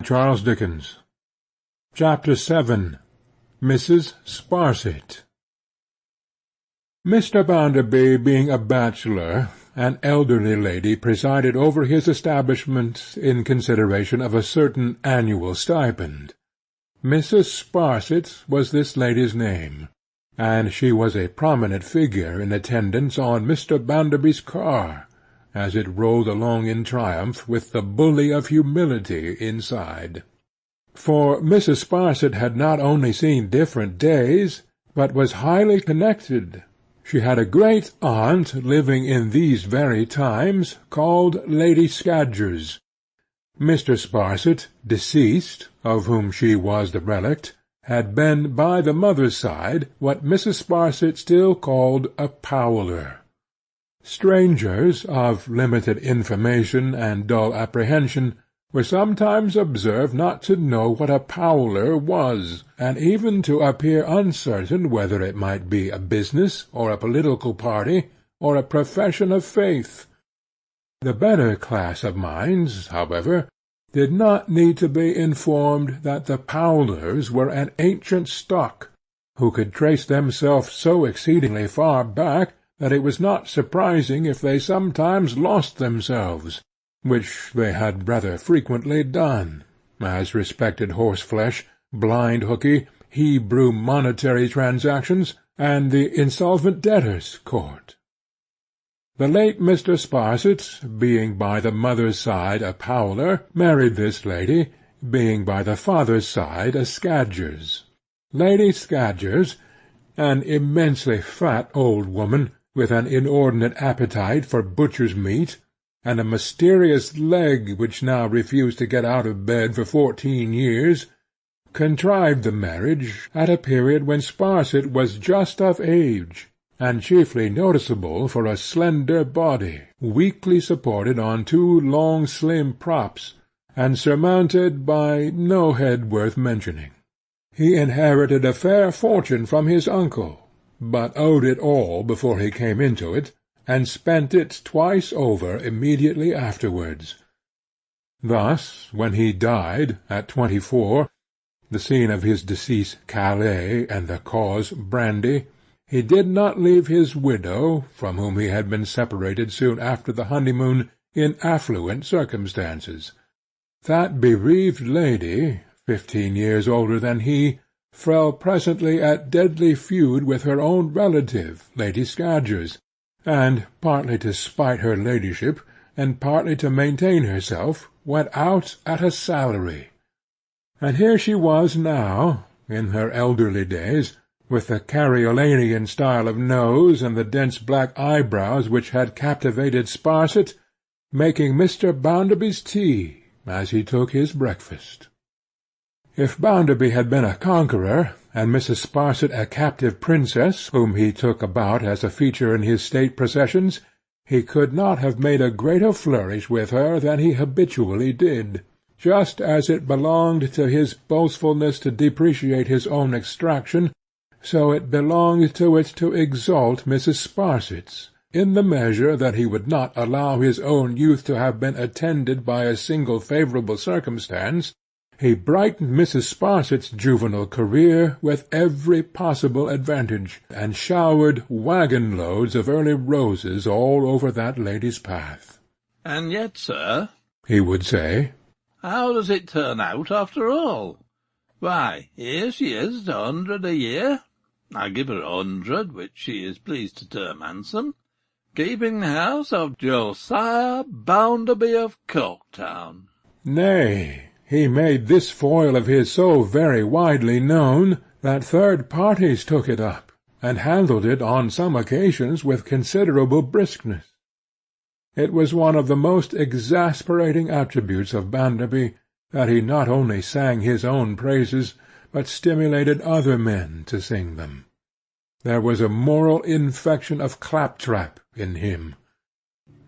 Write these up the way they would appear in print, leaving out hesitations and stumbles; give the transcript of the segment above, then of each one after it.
Charles Dickens. Chapter 7. Mrs. Sparsit. Mr. Bounderby being a bachelor, an elderly lady presided over his establishment in consideration of a certain annual stipend. Mrs. Sparsit was this lady's name, and she was a prominent figure in attendance on Mr. Bounderby's car, as it rolled along in triumph with the bully of humility inside. For Mrs. Sparsit had not only seen different days, but was highly connected. She had a great aunt living in these very times, called Lady Scadgers. Mr. Sparsit, deceased, of whom she was the relict, had been by the mother's side what Mrs. Sparsit still called a Powler. Strangers of limited information and dull apprehension were sometimes observed not to know what a Powler was, and even to appear uncertain whether it might be a business, or a political party, or a profession of faith. The better class of minds, however, did not need to be informed that the Powlers were an ancient stock, who could trace themselves so exceedingly far back that it was not surprising if they sometimes lost themselves, which they had rather frequently done, as respected horseflesh, blind hookey, Hebrew monetary transactions, and the insolvent debtors' court. The late Mr. Sparsit, being by the mother's side a Powler, married this lady, being by the father's side a Scadgers. Lady Scadgers, an immensely fat old woman, with an inordinate appetite for butcher's meat, and a mysterious leg which now refused to get out of bed for 14 years, contrived the marriage at a period when Sparsit was just of age, and chiefly noticeable for a slender body, weakly supported on 2 long slim props, and surmounted by no head worth mentioning. He inherited a fair fortune from his uncle, but owed it all before he came into it, and spent it twice over immediately afterwards. Thus, when he died, at 24, the scene of his decease Calais, and the cause brandy, he did not leave his widow, from whom he had been separated soon after the honeymoon, in affluent circumstances. That bereaved lady, 15 years older than he, fell presently at deadly feud with her own relative, Lady Scadgers, and, partly to spite her ladyship, and partly to maintain herself, went out at a salary. And here she was now, in her elderly days, with the Coriolanian style of nose, and the dense black eyebrows which had captivated Sparsit, making Mr. Bounderby's tea, as he took his breakfast. If Bounderby had been a conqueror, and Mrs. Sparsit a captive princess, whom he took about as a feature in his state processions, he could not have made a greater flourish with her than he habitually did, just as it belonged to his boastfulness to depreciate his own extraction, so it belonged to it to exalt Mrs. Sparsit's, in the measure that he would not allow his own youth to have been attended by a single favourable circumstance. He brightened Mrs. Sparsit's juvenile career with every possible advantage, and showered waggon-loads of early roses all over that lady's path. "And yet, sir," he would say, "how does it turn out after all? Why, here she is, 100 a year. I give her 100, which she is pleased to term handsome, keeping the house of Josiah Bounderby of Coketown." Nay, he made this foil of his so very widely known, that third parties took it up, and handled it on some occasions with considerable briskness. It was one of the most exasperating attributes of Bounderby, that he not only sang his own praises, but stimulated other men to sing them. There was a moral infection of claptrap in him.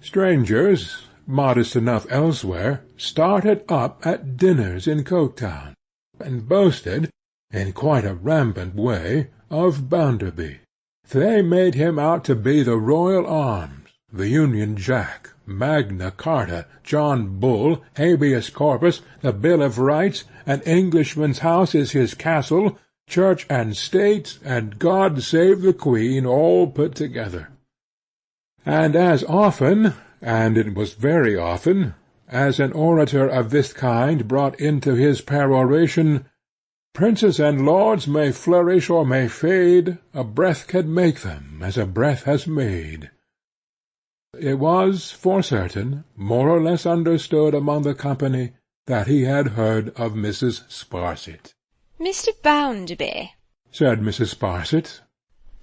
Strangers, modest enough elsewhere, started up at dinners in Coketown, and boasted, in quite a rampant way, of Bounderby. They made him out to be the Royal Arms, the Union Jack, Magna Carta, John Bull, Habeas Corpus, the Bill of Rights, an Englishman's house is his castle, Church and State, and God save the Queen, all put together. And as often, and it was very often, as an orator of this kind brought into his peroration, "Princes and lords may flourish or may fade, a breath can make them, as a breath has made," it was, for certain, more or less understood among the company that he had heard of Mrs. Sparsit. "Mr. Bounderby," said Mrs. Sparsit,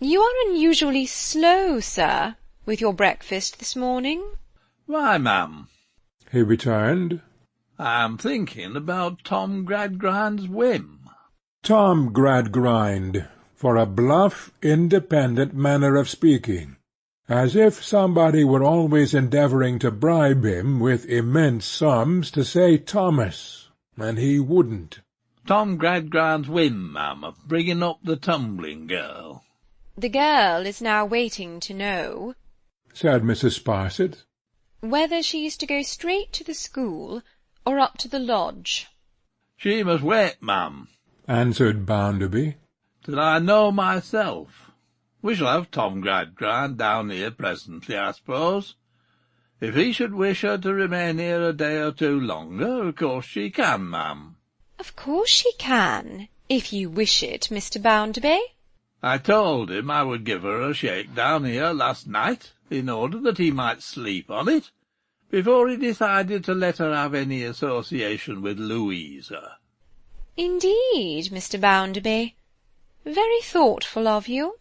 "you are unusually slow, sir, with your breakfast this morning." "Why, ma'am?" he returned. "I am thinking about Tom Gradgrind's whim." Tom Gradgrind, for a bluff, independent manner of speaking, as if somebody were always endeavouring to bribe him with immense sums to say Thomas, and he wouldn't. "Tom Gradgrind's whim, ma'am, of bringing up the tumbling girl." "The girl is now waiting to know," said Mrs. Sparsit, "whether she is to go straight to the school or up to the lodge." "She must wait, ma'am," answered Bounderby, "till I know myself. We shall have Tom Gradgrind down here presently, I suppose. If he should wish her to remain here a day or two longer, of course she can, ma'am." "Of course she can, if you wish it, Mr. Bounderby." "I told him I would give her a shake down here last night, in order that he might sleep on it, before he decided to let her have any association with Louisa." "Indeed, Mr. Bounderby. Very thoughtful of you."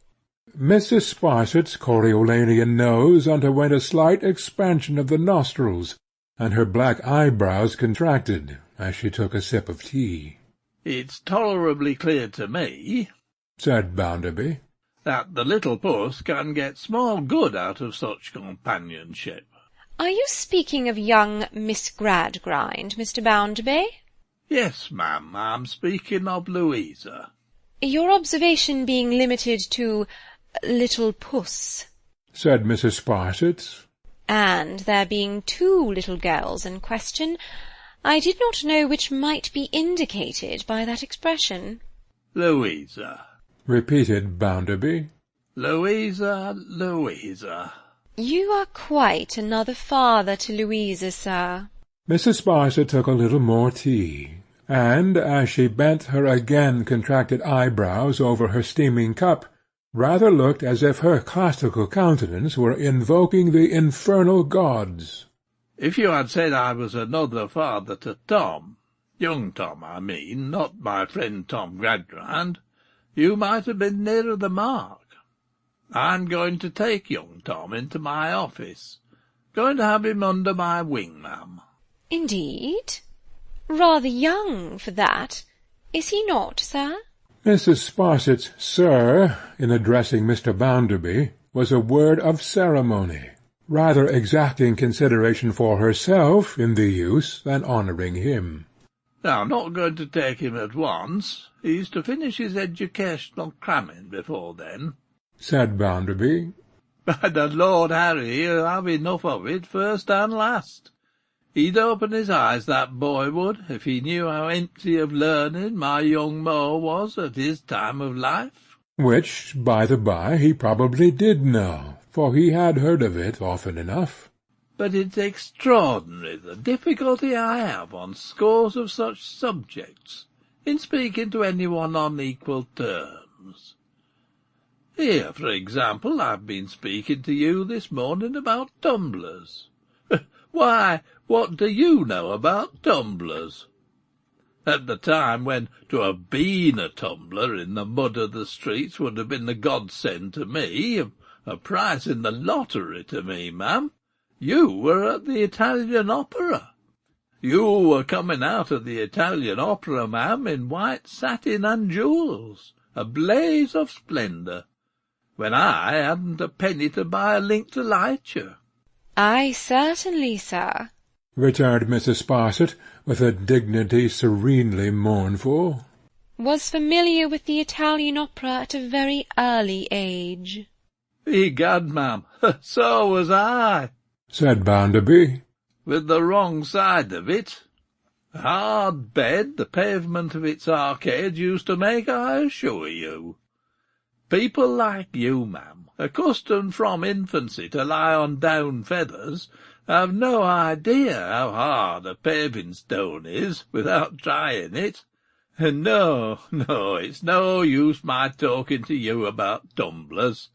Mrs. Sparsit's Coriolanian nose underwent a slight expansion of the nostrils, and her black eyebrows contracted, as she took a sip of tea. "It's tolerably clear to me," said Bounderby, "that the little puss can get small good out of such companionship." "Are you speaking of young Miss Gradgrind, Mr. Bounderby?" "Yes, ma'am, I'm speaking of Louisa." "Your observation being limited to little puss." said Mrs. Sparsit, "And there being two little girls in question, I did not know which might be indicated by that expression." "Louisa," repeated Bounderby. "Louisa, Louisa." "You are quite another father to Louisa, sir." Mrs. Sparsit took a little more tea, and, as she bent her again contracted eyebrows over her steaming cup, rather looked as if her classical countenance were invoking the infernal gods. "If you had said I was another father to Tom, young Tom, I mean, not my friend Tom Gradgrind, you might have been nearer the mark. I'm going to take young Tom into my office. Going to have him under my wing, ma'am." "Indeed? Rather young for that, is he not, sir?" Mrs. Sparsit's "sir," in addressing Mr. Bounderby, was a word of ceremony, rather exacting consideration for herself in the use than honouring him. "Now, I'm not going to take him at once. He's to finish his educational cramming before then," said Bounderby. "By the Lord Harry, he'll have enough of it, first and last. He'd open his eyes, that boy would, if he knew how empty of learning my young Mo was at his time of life." Which, by the by, he probably did know, for he had heard of it often enough. "But it's extraordinary the difficulty I have on scores of such subjects, in speaking to any one on equal terms. Here, for example, I've been speaking to you this morning about tumblers. Why, what do you know about tumblers? At the time when to have been a tumbler in the mud of the streets would have been a godsend to me, a prize in the lottery to me, ma'am, you were at the Italian Opera. You were coming out of the Italian Opera, ma'am, in white satin and jewels, a blaze of splendour, when I hadn't a penny to buy a link to light you." "Ay, certainly, sir," returned Mrs. Sparsit, with a dignity serenely mournful. "was familiar with the Italian opera at a very early age." "Egad, ma'am, so was I," said Bounderby. With the wrong side of it. A hard bed the pavement of its arcade used to make, I assure you. People like you, ma'am, accustomed from infancy to lie on down feathers, have no idea how hard a paving stone is without trying it. And no, it's no use my talking to you about tumblers.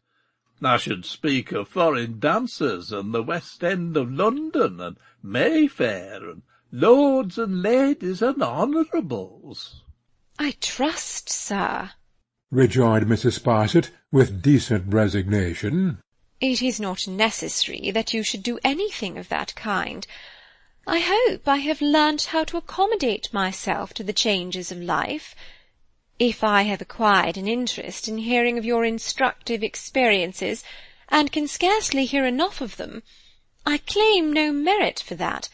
I should speak of foreign dancers, and the West End of London, and Mayfair, and lords and ladies and honourables. I trust, sir, rejoined Mrs. Sparsit, with decent resignation, it is not necessary that you should do anything of that kind. I hope I have learnt how to accommodate myself to the changes of life. If I have acquired an interest in hearing of your instructive experiences, and can scarcely hear enough of them, I claim no merit for that,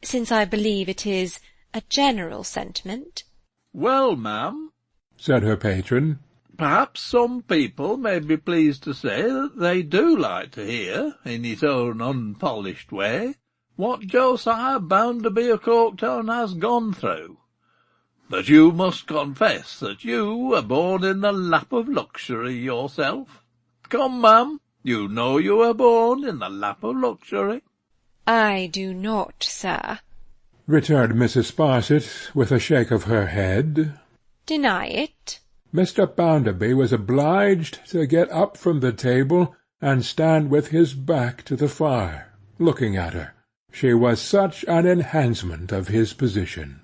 since I believe it is a general sentiment. Well, ma'am, said her patron, perhaps some people may be pleased to say that they do like to hear, in his own unpolished way, what Josiah Bounderby of Corktown has gone through. But you must confess that you were born in the lap of luxury yourself. Come, ma'am, you know you were born in the lap of luxury. I do not, sir, returned Mrs. Sparsit, with a shake of her head. Deny it. Mr. Bounderby was obliged to get up from the table and stand with his back to the fire, looking at her. She was such an enhancement of his position.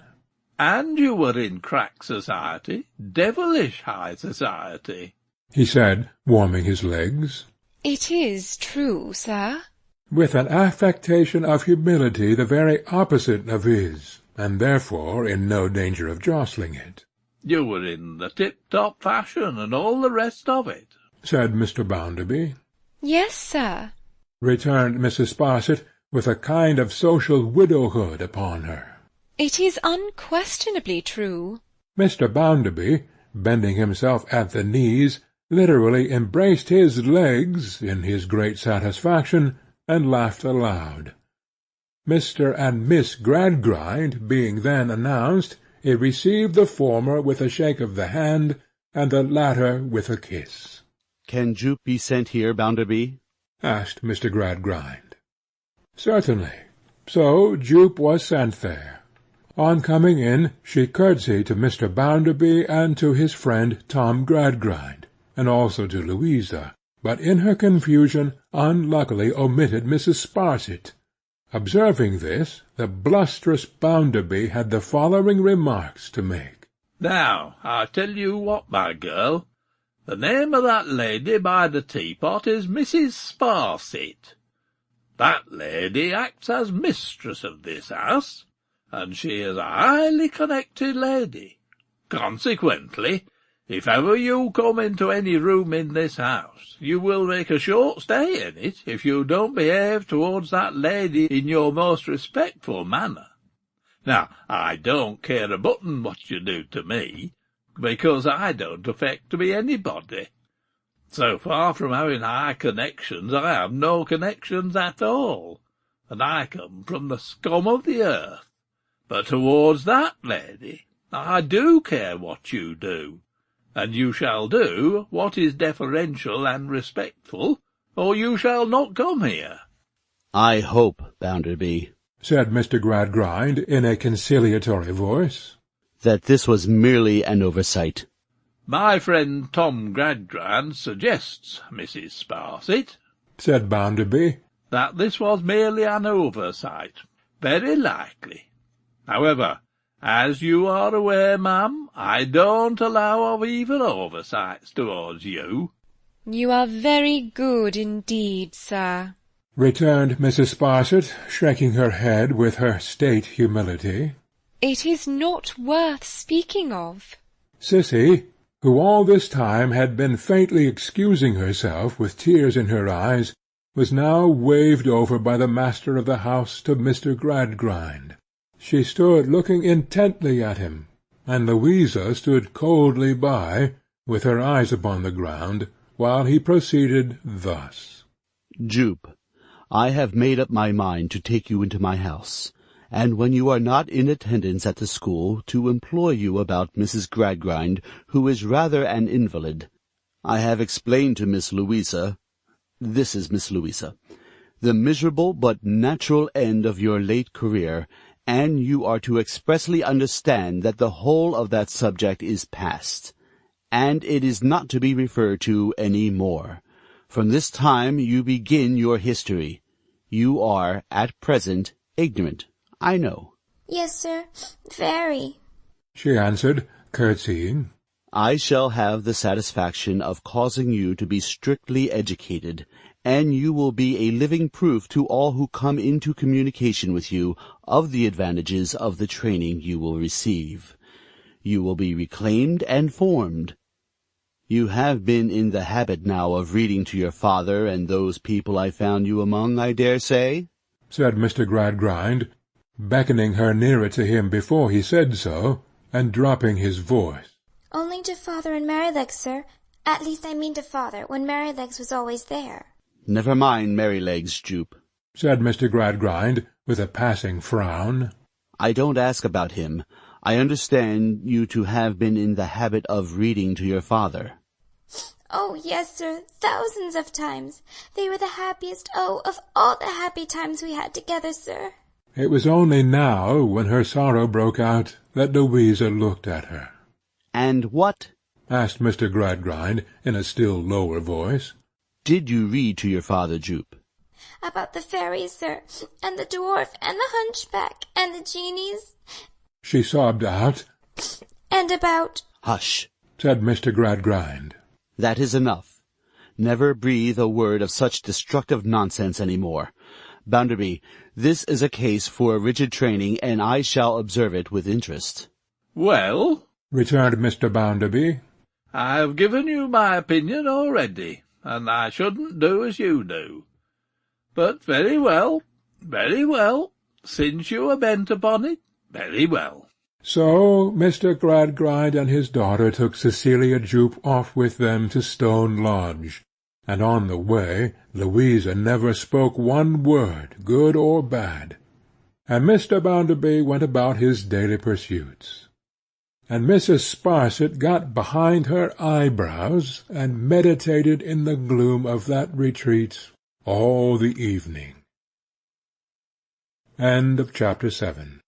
And you were in crack society, devilish high society, he said, warming his legs. It is true, sir, with an affectation of humility the very opposite of his, and therefore in no danger of jostling it. You were in the tip-top fashion, and all the rest of it, said Mr. Bounderby. Yes, sir, returned Mrs. Sparsit, with a kind of social widowhood upon her. It is unquestionably true. Mr. Bounderby, bending himself at the knees, literally embraced his legs in his great satisfaction, and laughed aloud. Mr. and Miss Gradgrind being then announced, he received the former with a shake of the hand, and the latter with a kiss. "Can Jupe be sent here, Bounderby?" asked Mr. Gradgrind. Certainly. So Jupe was sent there. On coming in, she curtsied to Mr. Bounderby and to his friend Tom Gradgrind, and also to Louisa, but in her confusion unluckily omitted Mrs. Sparsit. Observing this, the blusterous Bounderby had the following remarks to make. Now, I tell you what, my girl, the name of that lady by the teapot is Mrs. Sparsit. That lady acts as mistress of this house, and she is a highly connected lady. Consequently, if ever you come into any room in this house, you will make a short stay in it if you don't behave towards that lady in your most respectful manner. Now, I don't care a button what you do to me, because I don't affect to be anybody. So far from having high connections, I have no connections at all, and I come from the scum of the earth. But towards that lady, I do care what you do, and you shall do what is deferential and respectful, or you shall not come here." "I hope, Bounderby," said Mr. Gradgrind in a conciliatory voice, "that this was merely an oversight." "My friend Tom Gradgrind suggests, Mrs. Sparsit," said Bounderby, "that this was merely an oversight. Very likely. However, as you are aware, ma'am, I don't allow of even oversights towards you." "You are very good indeed, sir," returned Mrs. Sparsit, shaking her head with her state humility. "It is not worth speaking of." Sissy, who all this time had been faintly excusing herself with tears in her eyes, was now waved over by the master of the house to Mr. Gradgrind. She stood looking intently at him, and Louisa stood coldly by, with her eyes upon the ground, while he proceeded thus. "Jupe, I have made up my mind to take you into my house, and when you are not in attendance at the school, to employ you about Mrs. Gradgrind, who is rather an invalid. I have explained to Miss Louisa— this is Miss Louisa— the miserable but natural end of your late career, and you are to expressly understand that the whole of that subject is past, and it is not to be referred to any more. From this time you begin your history. You are, at present, ignorant, I know. Yes, sir, very, she answered, curtsying. I shall have the satisfaction of causing you to be strictly educated, and you will be a living proof to all who come into communication with you of the advantages of the training you will receive. You will be reclaimed and formed. You have been in the habit now of reading to your father and those people I found you among, I dare say? Said Mr. Gradgrind, beckoning her nearer to him before he said so, and dropping his voice. Only to father and Merrylegs, sir. At least I mean to father, when Merrylegs was always there. Never mind Merrylegs, Jupe, said Mr. Gradgrind, with a passing frown. I don't ask about him. I understand you to have been in the habit of reading to your father. Oh, yes, sir, thousands of times. They were the happiest, of all the happy times we had together, sir. It was only now, when her sorrow broke out, that Louisa looked at her. And what, asked Mr. Gradgrind, in a still lower voice, did you read to your father, Jupe? About the fairies, sir, and the dwarf, and the hunchback, and the genies, she sobbed out. and about— Hush, said Mr. Gradgrind. That is enough. Never breathe a word of such destructive nonsense any more. Bounderby, this is a case for a rigid training, and I shall observe it with interest. Well, returned Mr. Bounderby, I have given you my opinion already, and I shouldn't do as you do. But very well, since you are bent upon it, very well. So Mr. Gradgrind and his daughter took Cecilia Jupe off with them to Stone Lodge, and on the way Louisa never spoke one word, good or bad, and Mr. Bounderby went about his daily pursuits, and Mrs. Sparsit got behind her eyebrows and meditated in the gloom of that retreat all the evening. End of chapter 7.